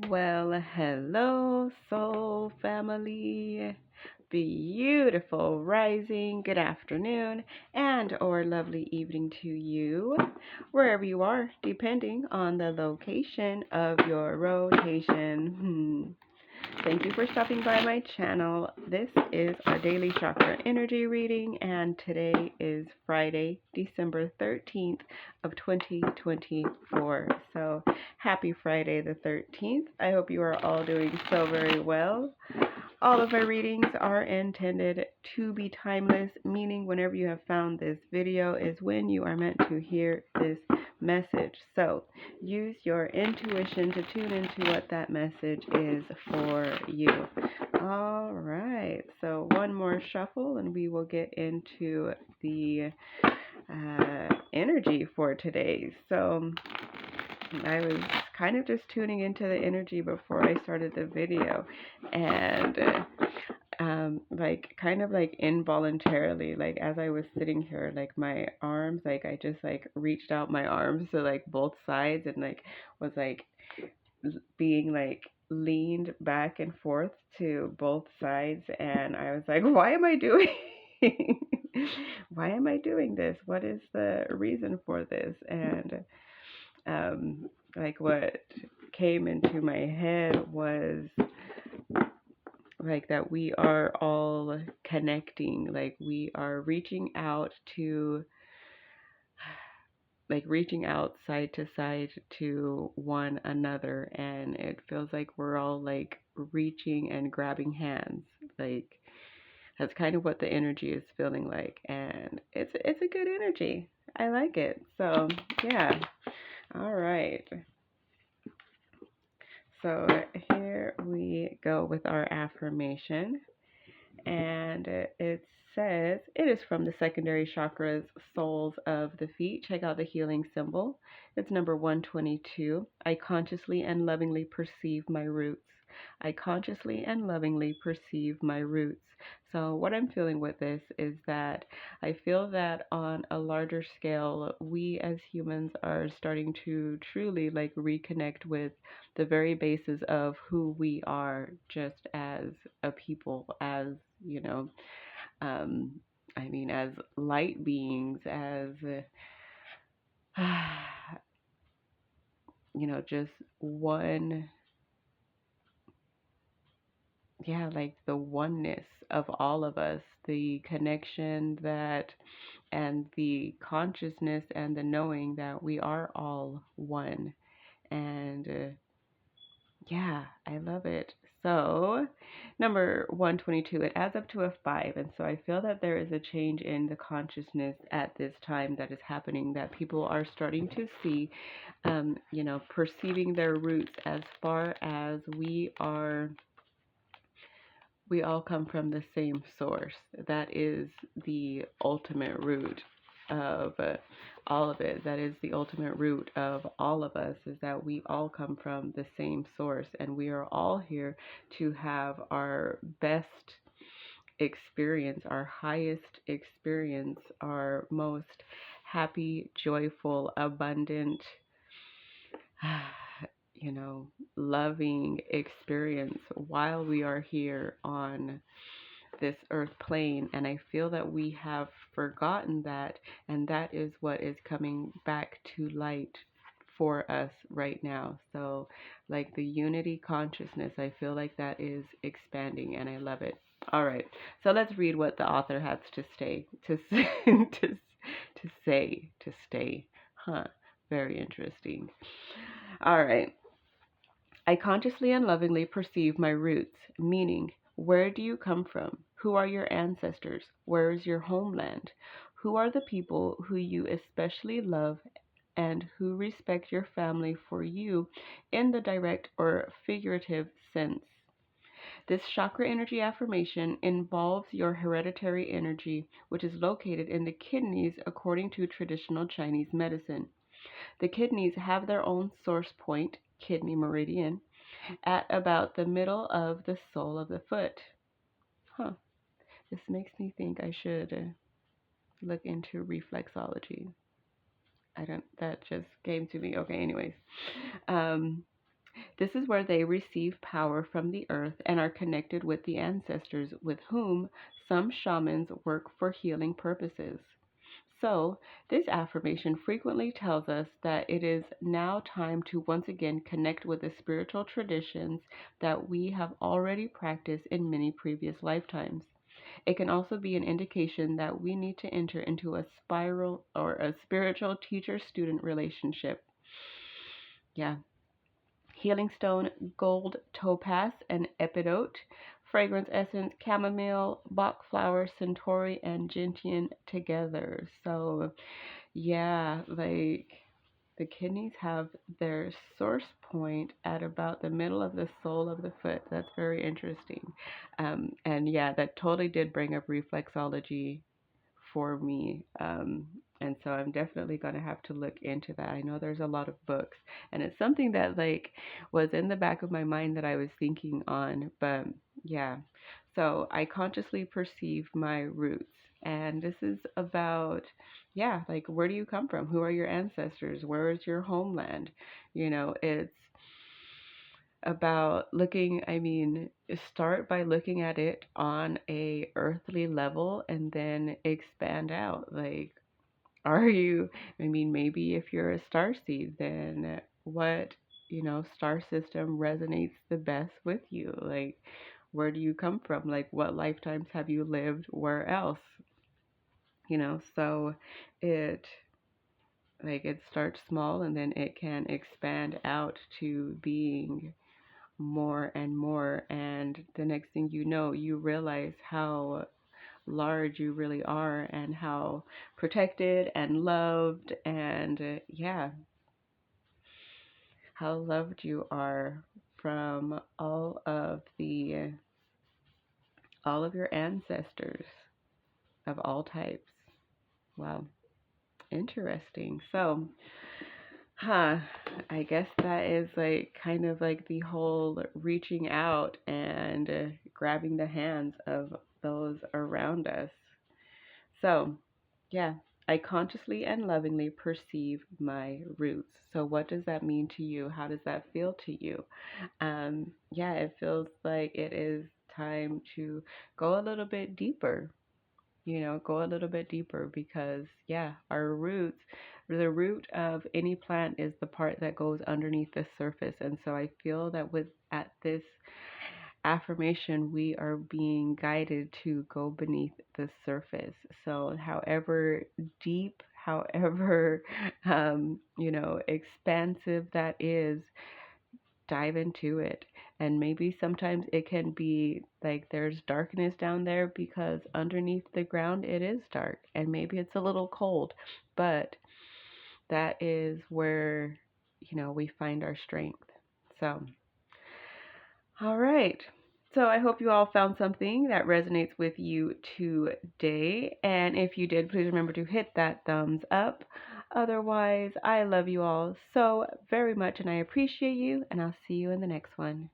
Well, hello, soul family. Beautiful rising, good afternoon, and or lovely evening to you, wherever you are, depending on the location of your rotation. Thank you for stopping by my channel. This is our daily chakra energy reading, and today is Friday, December 13th of 2024. So happy Friday the 13th. I hope you are all doing so very well. All of my readings are intended to be timeless, meaning whenever you have found this video is when you are meant to hear this message. So use your intuition to tune into what that message is for you. All right, so one more shuffle and we will get into the energy for today. So I was kind of just tuning into the energy before I started the video, and like kind of like involuntarily, like as I was sitting here, like my arms, like I just like reached out my arms to like both sides and like was like being like leaned back and forth to both sides, and I was like, why am I doing why am I doing this? What is the reason for this? And like what came into my head was like that we are all connecting, like we are reaching out side to side to one another, and it feels like we're all like reaching and grabbing hands. Like that's kind of what the energy is feeling like, and it's a good energy. I like it. So yeah. All right. So here we go with our affirmation. And it says, it is from the secondary chakras, soles of the feet. Check out the healing symbol. It's number 122. I consciously and lovingly perceive my roots. I consciously and lovingly perceive my roots. So, what I'm feeling with this is that I feel that on a larger scale, we as humans are starting to truly like reconnect with the very basis of who we are just as a people, as, you know, um, I mean, as light beings, as, just one, yeah, like the oneness of all of us, the connection that, and the consciousness and the knowing that we are all one. And yeah, I love it. So, number 122, it adds up to a 5. And so I feel that there is a change in the consciousness at this time that is happening, that people are starting to see, perceiving their roots as far as we all come from the same source. That is the ultimate root of all of it. That is the ultimate root of all of us, is that we all come from the same source, and we are all here to have our best experience, our highest experience, our most happy, joyful, abundant, loving experience while we are here on this earth plane. And I feel that we have forgotten that, and that is what is coming back to light for us right now. So like the unity consciousness, I feel like that is expanding, and I love it. All right, so let's read what the author has to say to stay. Very interesting. All right. I consciously and lovingly perceive my roots, meaning, where do you come from? Who are your ancestors? Where is your homeland? Who are the people who you especially love and who respect your family for you in the direct or figurative sense? This chakra energy affirmation involves your hereditary energy, which is located in the kidneys according to traditional Chinese medicine. The kidneys have their own source point, kidney meridian, at about the middle of the sole of the foot. Huh. This makes me think I should look into reflexology. That just came to me. Okay, anyways. Um, This is where they receive power from the earth and are connected with the ancestors, with whom some shamans work for healing purposes. So, this affirmation frequently tells us that it is now time to once again connect with the spiritual traditions that we have already practiced in many previous lifetimes. It can also be an indication that we need to enter into a spiral or a spiritual teacher student relationship. Yeah. Healing stone, gold, topaz, and epidote. Fragrance essence, chamomile, Bach flower, centauri, and gentian together. So, yeah, like the kidneys have their source point at about the middle of the sole of the foot. That's very interesting. And yeah, that totally did bring up reflexology for me. And so I'm definitely going to have to look into that. I know there's a lot of books, and it's something that like was in the back of my mind that I was thinking on, but yeah. So I consciously perceive my roots, and this is about yeah, like where do you come from? Who are your ancestors? Where is your homeland? It's about looking, I mean, start by looking at it on a earthly level and then expand out. Like, are you, I mean, maybe if you're a star seed, then what, star system resonates the best with you? Like, where do you come from? Like, what lifetimes have you lived where else? So it, like, it starts small and then it can expand out to being more and more, and the next thing you know, you realize how large you really are and how protected and loved and yeah, how loved you are from all of your ancestors of all types. Wow, interesting. So huh, I guess that is like kind of like the whole reaching out and grabbing the hands of those around us. So, yeah, I consciously and lovingly perceive my roots. So, what does that mean to you? How does that feel to you? Yeah, it feels like it is time to go a little bit deeper, go a little bit deeper because, yeah, our roots, the root of any plant is the part that goes underneath the surface. And so I feel that at this affirmation, we are being guided to go beneath the surface. So, however deep, however, expansive that is, dive into it. And maybe sometimes it can be like there's darkness down there because underneath the ground it is dark and maybe it's a little cold, but that is where, we find our strength. So, all right. So I hope you all found something that resonates with you today. And if you did, please remember to hit that thumbs up. Otherwise, I love you all so very much and I appreciate you, and I'll see you in the next one.